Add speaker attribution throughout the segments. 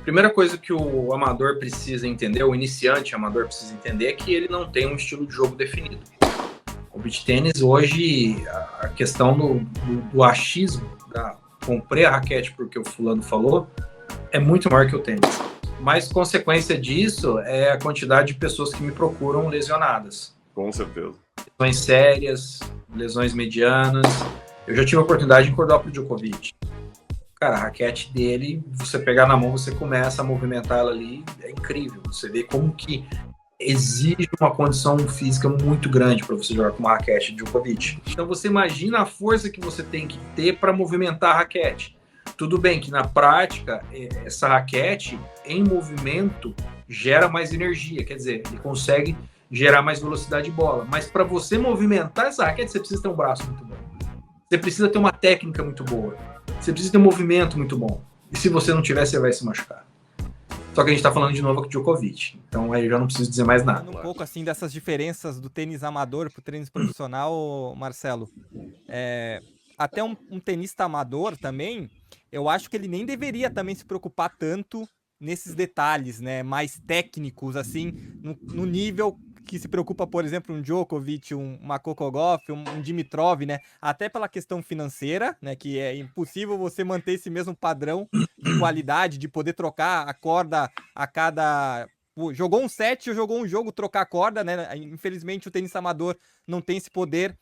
Speaker 1: Primeira coisa que o amador precisa entender, o iniciante amador precisa entender, é que ele não tem um estilo de jogo definido. O beach tênis hoje, a questão do achismo, comprei a raquete porque o fulano falou, é muito maior que o tênis. Mas consequência disso é a quantidade de pessoas que me procuram lesionadas.
Speaker 2: Com certeza.
Speaker 1: Lesões sérias, lesões medianas. Eu já tive a oportunidade de encordar pro Djokovic. Cara, a raquete dele, você pegar na mão, você começa a movimentar ela ali, é incrível. Você vê como que exige uma condição física muito grande para você jogar com uma raquete de Djokovic. Então você imagina a força que você tem que ter para movimentar a raquete. Tudo bem que na prática, essa raquete em movimento gera mais energia, quer dizer, ele consegue gerar mais velocidade de bola. Mas para você movimentar essa raquete, você precisa ter um braço muito bom. Você precisa ter uma técnica muito boa. Você precisa ter um movimento muito bom. E se você não tiver, você vai se machucar. Só que a gente tá falando de novo com o Djokovic. Então aí eu já não preciso dizer mais nada.
Speaker 3: Um pouco assim dessas diferenças do tênis amador pro tênis profissional, Marcelo. Até um tenista amador também, eu acho que ele nem deveria também se preocupar tanto nesses detalhes, né, mais técnicos, assim, no nível que se preocupa, por exemplo, um Djokovic, um Makokogov, um Dimitrov, né, até pela questão financeira, né, que é impossível você manter esse mesmo padrão de qualidade, de poder trocar a corda a cada... Jogou um set ou jogou um jogo, trocar a corda, né, infelizmente o tênis amador não tem esse poder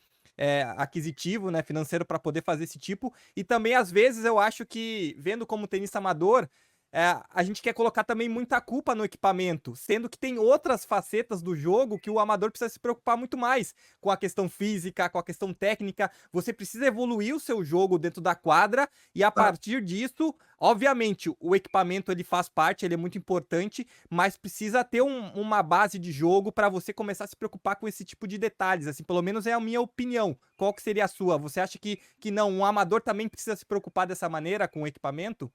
Speaker 3: aquisitivo, né, financeiro para poder fazer esse tipo, e também às vezes eu acho que, vendo como tenista amador, a gente quer colocar também muita culpa no equipamento, sendo que tem outras facetas do jogo que o amador precisa se preocupar muito mais, com a questão física, com a questão técnica. Você precisa evoluir o seu jogo dentro da quadra, e a partir disso, obviamente, o equipamento ele faz parte, ele é muito importante, mas precisa ter uma base de jogo para você começar a se preocupar com esse tipo de detalhes, assim, pelo menos é a minha opinião. Qual que seria a sua? Você acha que não, um amador também precisa se preocupar dessa maneira com o equipamento?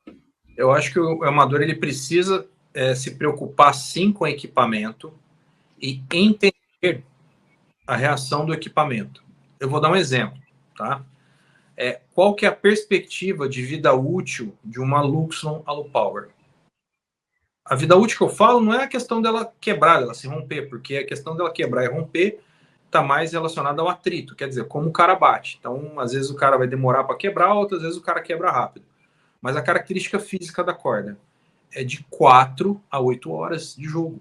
Speaker 1: Eu acho que o amador ele precisa se preocupar sim com o equipamento e entender a reação do equipamento. Eu vou dar um exemplo, tá? Qual que é a perspectiva de vida útil de uma Luxon Alupower? A vida útil que eu falo não é a questão dela quebrar, dela se romper, porque a questão dela quebrar e romper está mais relacionada ao atrito, quer dizer, como o cara bate. Então, às vezes o cara vai demorar para quebrar, outras vezes o cara quebra rápido. Mas a característica física da corda é de 4 a 8 horas de jogo.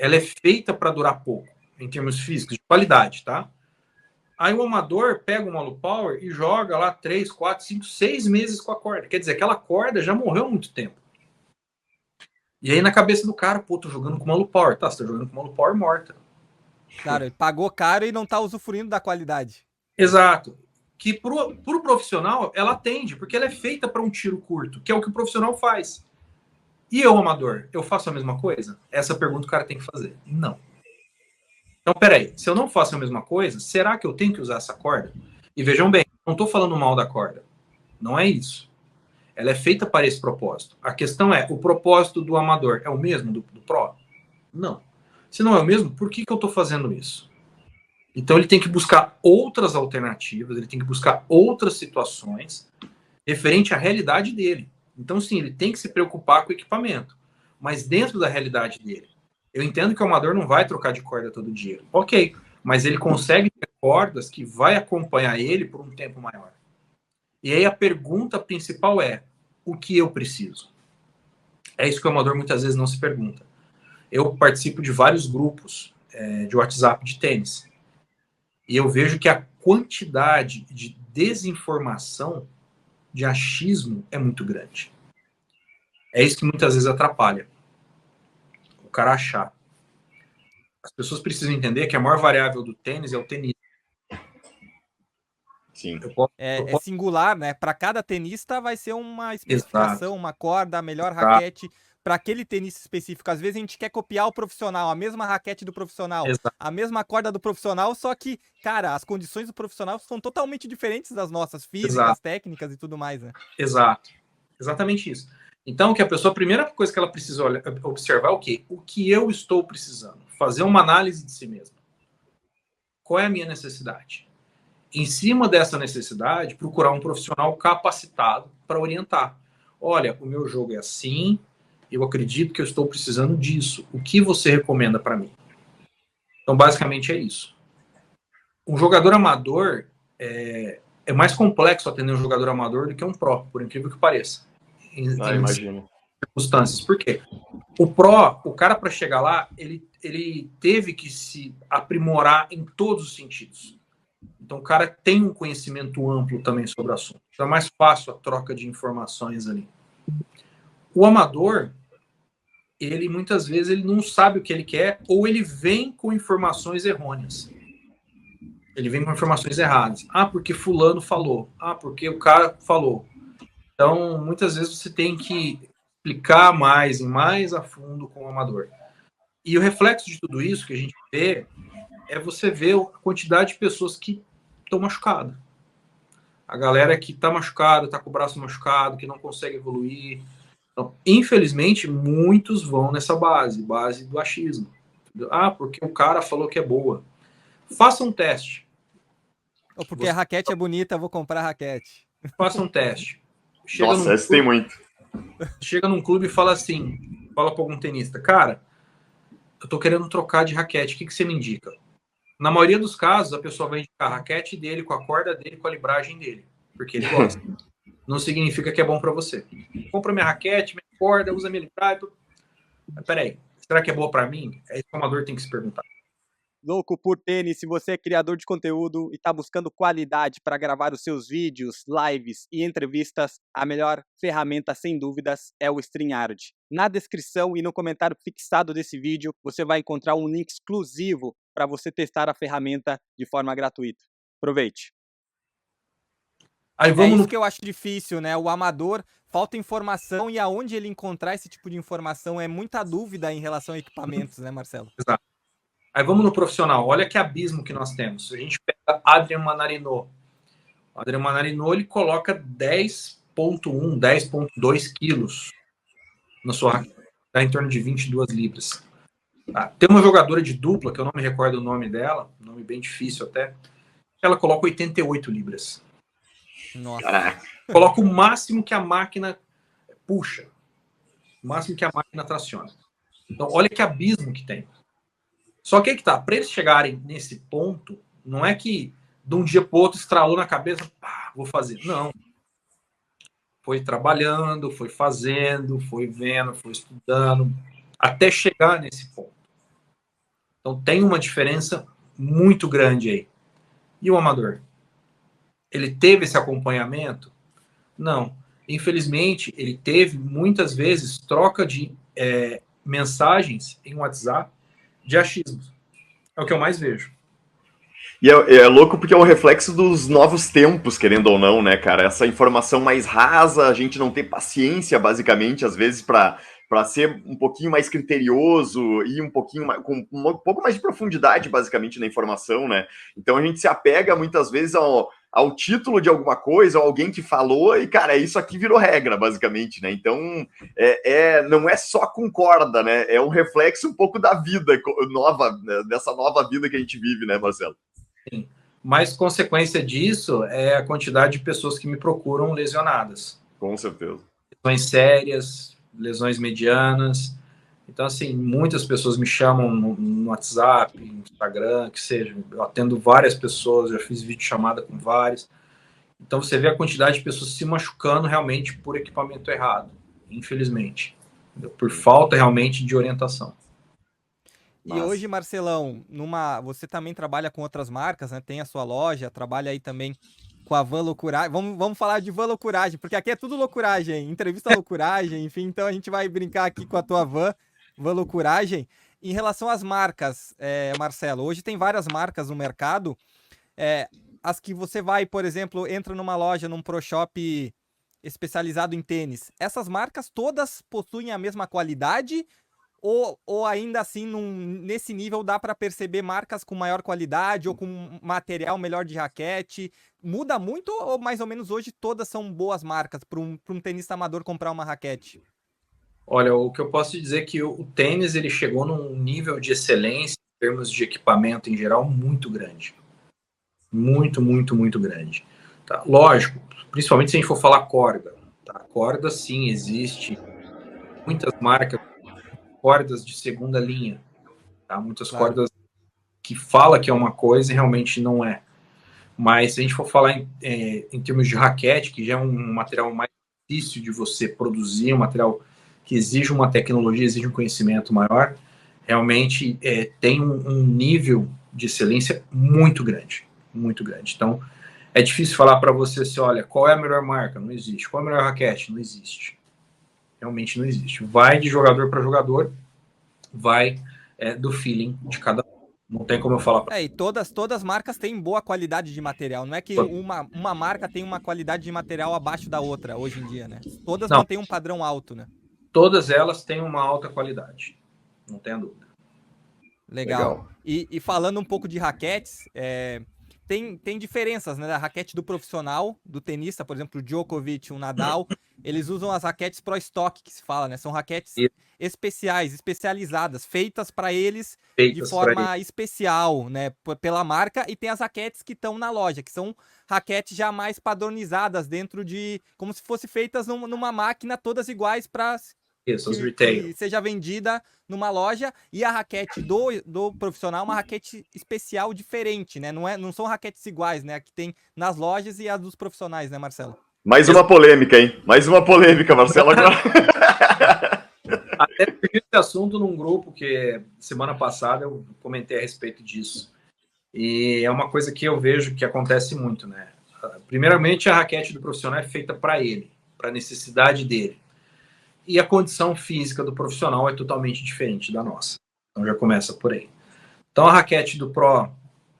Speaker 1: Ela é feita para durar pouco, em termos físicos, de qualidade, tá? Aí o amador pega uma Alupower e joga lá 3, 4, 5, 6 meses com a corda. Quer dizer, aquela corda já morreu há muito tempo. E aí na cabeça do cara, pô, tô jogando com uma Alupower. Tá, você tá jogando com uma Alupower morta.
Speaker 3: Claro, ele pagou caro e não tá usufruindo da qualidade.
Speaker 1: Exato. Que pro profissional, ela atende, porque ela é feita para um tiro curto, que é o que o profissional faz. E eu, amador, eu faço a mesma coisa? Essa pergunta o cara tem que fazer. Não. Então, peraí, se eu não faço a mesma coisa, será que eu tenho que usar essa corda? E vejam bem, não estou falando mal da corda. Não é isso. Ela é feita para esse propósito. A questão é, o propósito do amador é o mesmo do pro? Não. Se não é o mesmo, por que eu estou fazendo isso? Então ele tem que buscar outras alternativas, ele tem que buscar outras situações referente à realidade dele. Então, sim, ele tem que se preocupar com o equipamento, mas dentro da realidade dele. Eu entendo que o amador não vai trocar de corda todo dia. Ok, mas ele consegue ter cordas que vai acompanhar ele por um tempo maior. E aí a pergunta principal é, o que eu preciso? É isso que o amador muitas vezes não se pergunta. Eu participo de vários grupos de WhatsApp de tênis. E eu vejo que a quantidade de desinformação, de achismo, é muito grande. É isso que muitas vezes atrapalha o cara achar. As pessoas precisam entender que a maior variável do tênis é o tenista.
Speaker 2: Sim.
Speaker 3: É singular, né? Para cada tenista vai ser uma especificação, exato, uma corda, a melhor raquete para aquele tenista específico. Às vezes a gente quer copiar o profissional, a mesma raquete do profissional, exato, a mesma corda do profissional, só que, cara, as condições do profissional são totalmente diferentes das nossas, físicas, exato, técnicas e tudo mais, né?
Speaker 1: Exato. Exatamente isso. Então, que a pessoa, a primeira coisa que ela precisa observar é o quê? O que eu estou precisando. Fazer uma análise de si mesma. Qual é a minha necessidade? Em cima dessa necessidade, procurar um profissional capacitado para orientar. olha, o meu jogo é assim, eu acredito que eu estou precisando disso. O que você recomenda para mim? Então, basicamente é isso. Um jogador amador é mais complexo atender um jogador amador do que um pro, por incrível que pareça.
Speaker 2: Imagino.
Speaker 1: Circunstâncias. Por quê? O pro, o cara para chegar lá, ele teve que se aprimorar em todos os sentidos. Então, o cara tem um conhecimento amplo também sobre o assunto. Então, é mais fácil a troca de informações ali. O amador, ele muitas vezes ele não sabe o que ele quer ou ele vem com informações errôneas. Ele vem com informações erradas. Ah, porque fulano falou. Ah, porque o cara falou. Então, muitas vezes você tem que explicar mais e mais a fundo com o amador. E o reflexo de tudo isso que a gente vê é você ver a quantidade de pessoas que estão machucadas. A galera que está machucada, está com o braço machucado, que não consegue evoluir. Então, infelizmente, muitos vão nessa base do achismo. Ah, porque o cara falou que é boa. Faça um teste.
Speaker 3: Ou porque a raquete é bonita, eu vou comprar a raquete.
Speaker 1: Faça um teste.
Speaker 2: Nossa, esse tem muito.
Speaker 1: Chega num clube e fala assim, fala para algum tenista, cara, eu tô querendo trocar de raquete, o que você me indica? Na maioria dos casos, a pessoa vai indicar a raquete dele, com a corda dele, com a libragem dele, porque ele gosta. Não significa que é bom para você. Compra minha raquete, minha corda, usa minha libragem. Mas peraí, será que é boa para mim? É isso que o amador tem que se perguntar.
Speaker 4: Louco por tênis, se você é criador de conteúdo e está buscando qualidade para gravar os seus vídeos, lives e entrevistas, a melhor ferramenta, sem dúvidas, é o StreamYard. Na descrição e no comentário fixado desse vídeo, você vai encontrar um link exclusivo para você testar a ferramenta de forma gratuita. Aproveite!
Speaker 1: Aí vamos
Speaker 3: isso que eu acho difícil, né? O amador, falta informação e aonde ele encontrar esse tipo de informação é muita dúvida em relação a equipamentos, né, Marcelo?
Speaker 1: Exato. Aí vamos no profissional. Olha que abismo que nós temos. A gente pega Adrian Manarino. O Adrian Manarino, ele coloca 10,1, 10,2 quilos na sua raquete. Dá em torno de 22 libras. Tá? Tem uma jogadora de dupla, que eu não me recordo o nome dela, um nome bem difícil até, ela coloca 88 libras.
Speaker 3: Nossa.
Speaker 2: Caraca.
Speaker 1: Coloca o máximo que a máquina puxa. O máximo que a máquina traciona. Então, olha que abismo que tem. Só que aí que tá, para eles chegarem nesse ponto, não é que de um dia para o outro estralou na cabeça, pá, vou fazer. Não. Foi trabalhando, foi fazendo, foi vendo, foi estudando, até chegar nesse ponto. Então tem uma diferença muito grande aí. E o amador? Ele teve esse acompanhamento? Não. Infelizmente, ele teve muitas vezes troca de mensagens em WhatsApp de achismos. É o que eu mais vejo.
Speaker 2: E é louco porque é um reflexo dos novos tempos, querendo ou não, né, cara? Essa informação mais rasa, a gente não ter paciência, basicamente, às vezes, para ser um pouquinho mais criterioso e um pouquinho mais, com um pouco mais de profundidade, basicamente, na informação, né? Então a gente se apega muitas vezes ao título de alguma coisa, ou alguém que falou, e, cara, isso aqui virou regra, basicamente, né? Então, não é só com corda, né? É um reflexo um pouco da vida nova, né? Dessa nova vida que a gente vive, né, Marcelo?
Speaker 1: Sim. Mas consequência disso é a quantidade de pessoas que me procuram lesionadas.
Speaker 2: Com certeza.
Speaker 1: Lesões sérias, lesões medianas. Então, assim, muitas pessoas me chamam no WhatsApp, no Instagram, que seja. Eu atendo várias pessoas, já fiz videochamada com várias. Então, você vê a quantidade de pessoas se machucando realmente por equipamento errado, infelizmente. Por falta realmente de orientação.
Speaker 3: E hoje, Marcelão, você também trabalha com outras marcas, né? Tem a sua loja, trabalha aí também com a Van Loucuragem. Vamos falar de Van Loucuragem, porque aqui é tudo loucuragem, entrevista loucuragem, enfim, então a gente vai brincar aqui com a tua Van Loucuragem. Em relação às marcas, Marcelo, hoje tem várias marcas no mercado, as que você vai, por exemplo, entra numa loja, num Pro Shop especializado em tênis, essas marcas todas possuem a mesma qualidade? Ou ainda assim, nesse nível, dá para perceber marcas com maior qualidade ou com material melhor de raquete? Muda muito ou mais ou menos hoje todas são boas marcas para um tenista amador comprar uma raquete?
Speaker 1: Olha, o que eu posso dizer é que o tênis ele chegou num nível de excelência em termos de equipamento em geral muito grande. Muito, muito, muito grande. Tá? Lógico, principalmente se a gente for falar corda. Tá? Corda, sim, existe. Muitas marcas, cordas de segunda linha. Tá? Muitas cordas que fala que é uma coisa e realmente não é. Mas se a gente for falar em termos de raquete, que já é um material mais difícil de você produzir, um material que exige uma tecnologia, exige um conhecimento maior, realmente tem um nível de excelência muito grande, muito grande. Então, é difícil falar para você assim, olha, qual é a melhor marca? Não existe. Qual é a melhor raquete? Não existe. Realmente não existe. Vai de jogador para jogador, vai do feeling de cada um. Não tem como eu falar para
Speaker 3: E todas as marcas têm boa qualidade de material. Não é que uma marca tem uma qualidade de material abaixo da outra hoje em dia, né? Todas
Speaker 1: Não.
Speaker 3: mantêm um padrão alto, né?
Speaker 1: Todas elas têm uma alta qualidade. Não tenha dúvida.
Speaker 3: Legal. E falando um pouco de raquetes, tem diferenças, né? Da raquete do profissional, do tenista, por exemplo, o Djokovic, o Nadal, eles usam as raquetes Pro Stock, que se fala, né? São raquetes especiais, especializadas, feitas para eles de forma especial, né? Pela marca, e tem as raquetes que estão na loja, que são raquetes já mais padronizadas dentro de... como se fossem feitas numa máquina, todas iguais para...
Speaker 1: Isso, os retail.
Speaker 3: Que seja vendida numa loja, e a raquete do profissional é uma raquete especial diferente, né? Não são raquetes iguais, né? A que tem nas lojas e as dos profissionais, né, Marcelo?
Speaker 2: Mais uma polêmica, hein? Mais uma polêmica, Marcelo, agora.
Speaker 1: Até perdi esse assunto num grupo que semana passada eu comentei a respeito disso. E é uma coisa que eu vejo que acontece muito, né? Primeiramente, a raquete do profissional é feita para ele, para a necessidade dele. E a condição física do profissional é totalmente diferente da nossa. Então já começa por aí. Então a raquete do Pro, a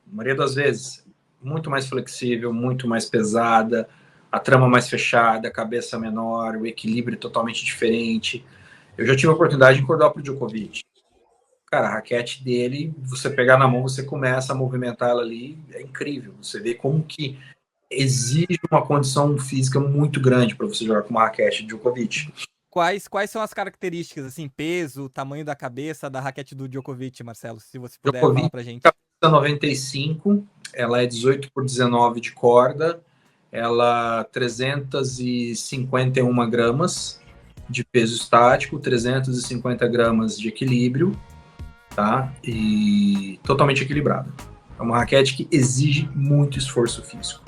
Speaker 1: maioria das vezes, muito mais flexível, muito mais pesada, a trama mais fechada, a cabeça menor, o equilíbrio totalmente diferente. Eu já tive a oportunidade de encordar pro Djokovic. Cara, a raquete dele, você pegar na mão, você começa a movimentar ela ali, é incrível. Você vê como que exige uma condição física muito grande para você jogar com uma raquete de Djokovic.
Speaker 3: Quais são as características, assim, peso, tamanho da cabeça da raquete do Djokovic, Marcelo? Se você puder falar pra gente.
Speaker 1: Cabeça 95, ela é 18x19 de corda, ela 351 gramas de peso estático, 350 gramas de equilíbrio, tá? E totalmente equilibrada. É uma raquete que exige muito esforço físico.